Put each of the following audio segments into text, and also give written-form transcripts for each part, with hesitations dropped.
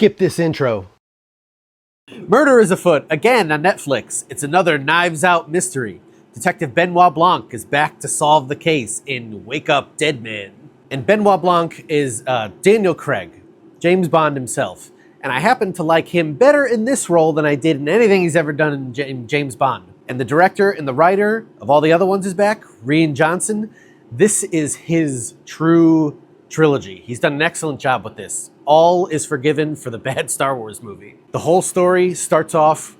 skip this intro. Murder is afoot, again on Netflix. It's another Knives Out mystery. Detective Benoit Blanc is back to solve the case in Wake Up Dead Man. And Benoit Blanc is Daniel Craig, James Bond himself. And I happen to like him better in this role than I did in anything he's ever done in James Bond. And the director and the writer of all the other ones is back, Rian Johnson. This is his true trilogy. He's done an excellent job with this. All is forgiven for the bad Star Wars movie. The whole story starts off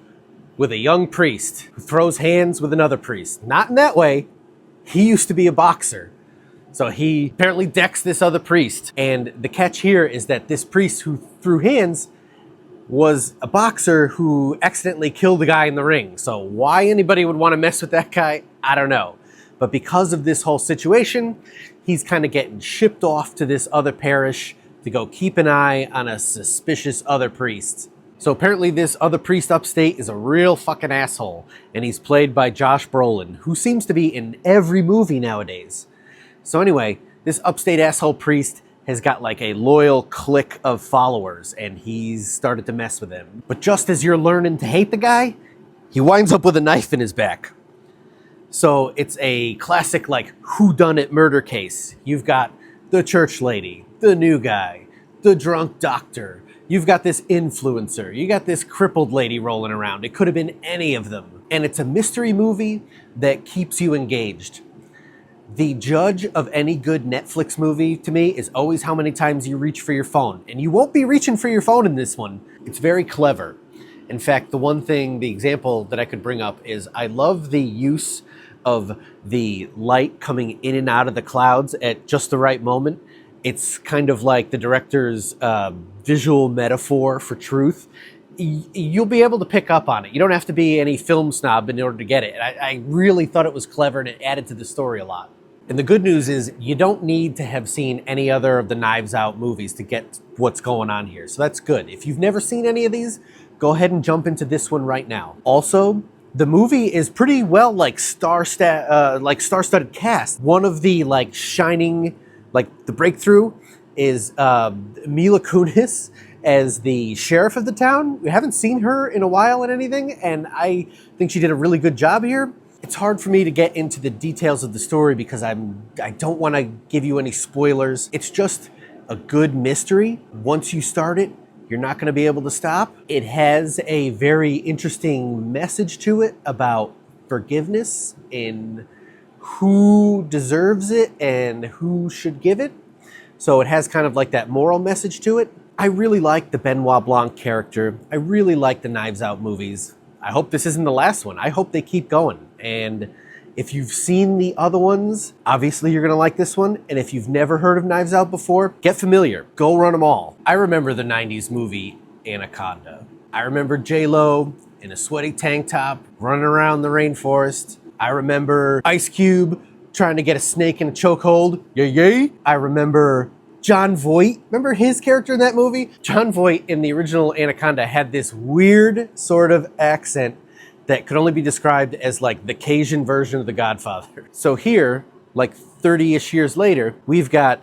with a young priest who throws hands with another priest. Not in that way. He used to be a boxer. So he apparently decks this other priest. And the catch here is that this priest who threw hands was a boxer who accidentally killed the guy in the ring. So why anybody would want to mess with that guy, I don't know. But because of this whole situation, he's kind of getting shipped off to this other parish to go keep an eye on a suspicious other priest. So apparently this other priest upstate is a real fucking asshole, and he's played by Josh Brolin, who seems to be in every movie nowadays. So anyway, this upstate asshole priest has got like a loyal clique of followers, and he's started to mess with them. But just as you're learning to hate the guy, he winds up with a knife in his back. So it's a classic like whodunit murder case. You've got the church lady, the new guy, the drunk doctor. You've got this influencer. You got this crippled lady rolling around. It could have been any of them. And it's a mystery movie that keeps you engaged. The judge of any good Netflix movie to me is always how many times you reach for your phone. And you won't be reaching for your phone in this one. It's very clever. In fact, the example that I could bring up is I love the use of the light coming in and out of the clouds at just the right moment. It's kind of like the director's visual metaphor for truth. You'll be able to pick up on it. You don't have to be any film snob in order to get it. I really thought it was clever, and it added to the story a lot. And the good news is you don't need to have seen any other of the Knives Out movies to get what's going on here. So that's good. If you've never seen any of these, go ahead and jump into this one right now. Also, the movie is pretty well like star-studded cast. One of the like shining, like the breakthrough is Mila Kunis as the sheriff of the town. We haven't seen her in a while in anything, and I think she did a really good job here. It's hard for me to get into the details of the story because I don't want to give you any spoilers. It's just a good mystery. Once you start it, you're not going to be able to stop. It has a very interesting message to it about forgiveness and who deserves it and who should give it. So it has kind of like that moral message to it. I really like the Benoit Blanc character. I really like the Knives Out movies. I hope this isn't the last one. I hope they keep going. And if you've seen the other ones, obviously you're gonna like this one. And if you've never heard of Knives Out before, get familiar. Go run them all. I remember the 90s movie Anaconda. I remember J-Lo in a sweaty tank top running around the rainforest. I remember Ice Cube trying to get a snake in a chokehold. Yay, yay. I remember John Voight. Remember his character in that movie? John Voight in the original Anaconda had this weird sort of accent that could only be described as like the Cajun version of The Godfather. So here, like 30-ish years later, we've got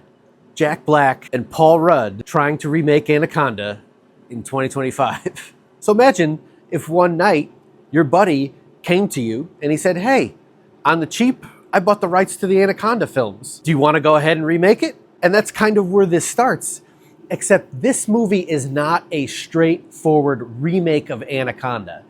Jack Black and Paul Rudd trying to remake Anaconda in 2025. So imagine if one night your buddy came to you and he said, hey, on the cheap, I bought the rights to the Anaconda films. Do you want to go ahead and remake it? And that's kind of where this starts. Except this movie is not a straightforward remake of Anaconda.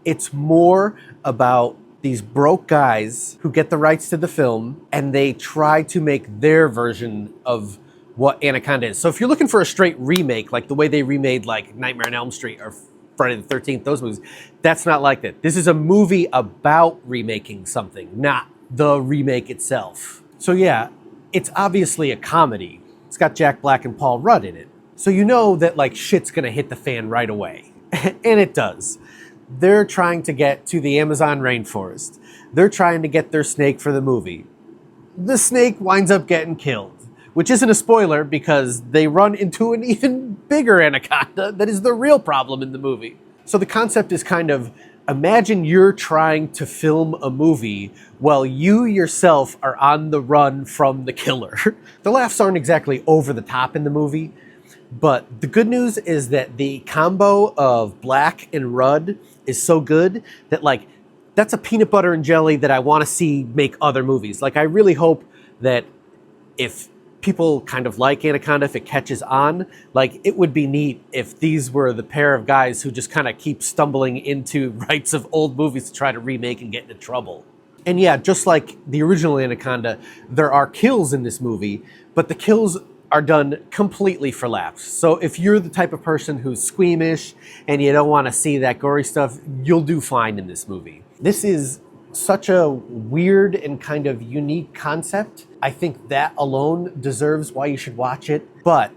It's more about these broke guys who get the rights to the film and they try to make their version of what Anaconda is. So if you're looking for a straight remake, like the way they remade like Nightmare on Elm Street or Friday the 13th, those movies, that's not like that. This is a movie about remaking something, not the remake itself. So yeah, it's obviously a comedy. It's got Jack Black and Paul Rudd in it. So you know that like shit's gonna hit the fan right away. And it does. They're trying to get to the Amazon rainforest. They're trying to get their snake for the movie. The snake winds up getting killed, which isn't a spoiler because they run into an even bigger anaconda that is the real problem in the movie. So the concept is kind of, imagine you're trying to film a movie while you yourself are on the run from the killer. The laughs aren't exactly over the top in the movie, But the good news is that the combo of Black and Rudd is so good that, like, that's a peanut butter and jelly that I want to see make other movies. Like, I really hope that if people kind of like Anaconda, if it catches on, like, it would be neat if these were the pair of guys who just kind of keep stumbling into rights of old movies to try to remake and get into trouble. And yeah, just like the original Anaconda, there are kills in this movie, but the kills are done completely for laughs. So if you're the type of person who's squeamish and you don't want to see that gory stuff, you'll do fine in this movie. This is such a weird and kind of unique concept. I think that alone deserves why you should watch it. But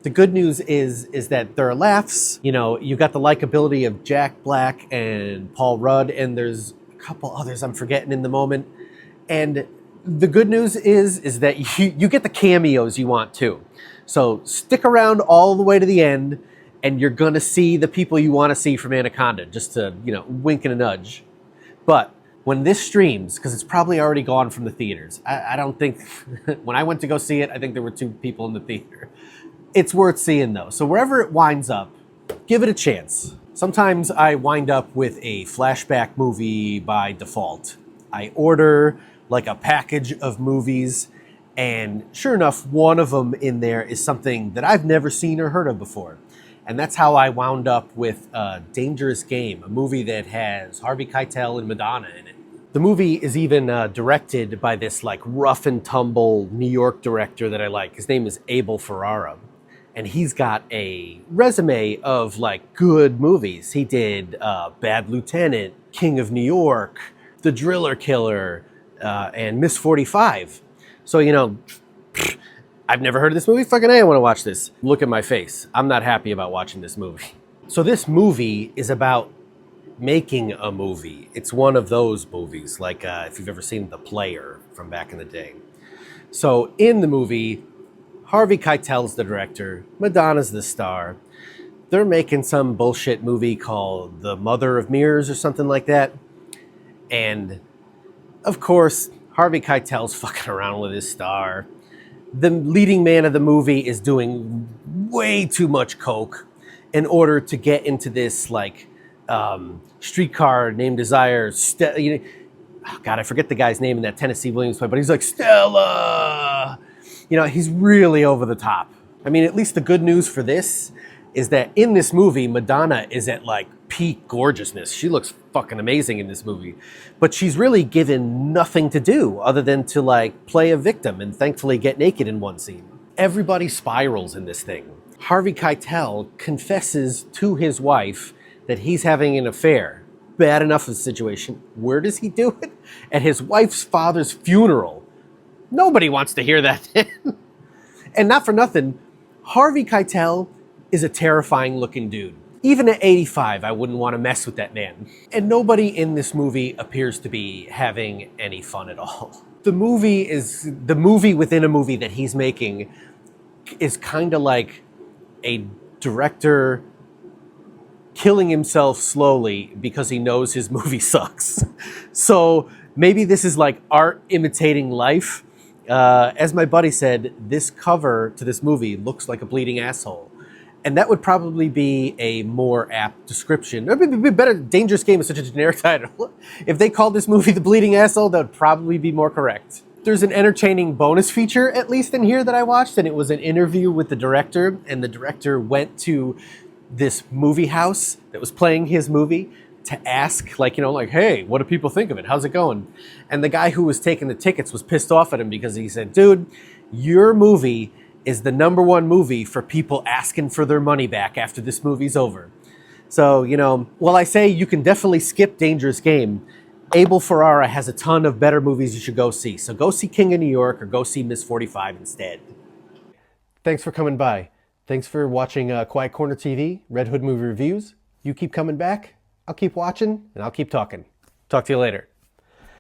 the good news is that there are laughs. You know, you got the likability of Jack Black and Paul Rudd, and there's a couple others I'm forgetting in the moment. And the good news is that you get the cameos you want too. So stick around all the way to the end, and you're gonna see the people you want to see from Anaconda, just to, you know, wink and a nudge. But when this streams, because it's probably already gone from the theaters, I don't think, when I went to go see it, I think there were 2 people in the theater. It's worth seeing though. So wherever it winds up, give it a chance. Sometimes I wind up with a flashback movie by default. I order like a package of movies, and sure enough, one of them in there is something that I've never seen or heard of before. And that's how I wound up with Dangerous Game, a movie that has Harvey Keitel and Madonna in it. The movie is even directed by this like rough and tumble New York director that I like. His name is Abel Ferrara. And he's got a resume of like good movies. He did Bad Lieutenant, King of New York, The Driller Killer, and Miss 45. So, you know, I've never heard of this movie. Fucking A, I want to watch this. Look at my face. I'm not happy about watching this movie. So this movie is about making a movie. It's one of those movies, like if you've ever seen The Player from back in the day. So in the movie, Harvey Keitel's the director, Madonna's the star. They're making some bullshit movie called The Mother of Mirrors or something like that. And of course, Harvey Keitel's fucking around with his star. The leading man of the movie is doing way too much coke in order to get into this like streetcar named Desire. You know, oh God, I forget the guy's name in that Tennessee Williams play, but he's like, Stella. You know, he's really over the top. I mean, at least the good news for this is that in this movie, Madonna is at like peak gorgeousness. She looks fucking amazing in this movie, but she's really given nothing to do other than to like play a victim and thankfully get naked in one scene. Everybody spirals in this thing. Harvey Keitel confesses to his wife that he's having an affair. Bad enough of a situation. Where does he do it? At his wife's father's funeral. Nobody wants to hear that. And not for nothing, Harvey Keitel is a terrifying looking dude. Even at 85, I wouldn't want to mess with that man. And nobody in this movie appears to be having any fun at all. The movie is the movie within a movie that he's making is kind of like a director killing himself slowly because he knows his movie sucks. So maybe this is like art imitating life. As my buddy said, this cover to this movie looks like a bleeding asshole. And that would probably be a more apt description. It would be better. Dangerous Game is such a generic title. If they called this movie The Bleeding Asshole, that would probably be more correct. There's an entertaining bonus feature, at least in here, that I watched, and it was an interview with the director, and the director went to this movie house that was playing his movie to ask, like, you know, like, hey, what do people think of it? How's it going? And the guy who was taking the tickets was pissed off at him because he said, dude, your movie is the #1 movie for people asking for their money back after this movie's over. So, you know, while I say you can definitely skip Dangerous Game, Abel Ferrara has a ton of better movies you should go see. So go see King of New York or go see Miss 45 instead. Thanks for coming by. Thanks for watching Quiet Corner TV, Red Hood Movie Reviews. You keep coming back, I'll keep watching, and I'll keep talking. Talk to you later.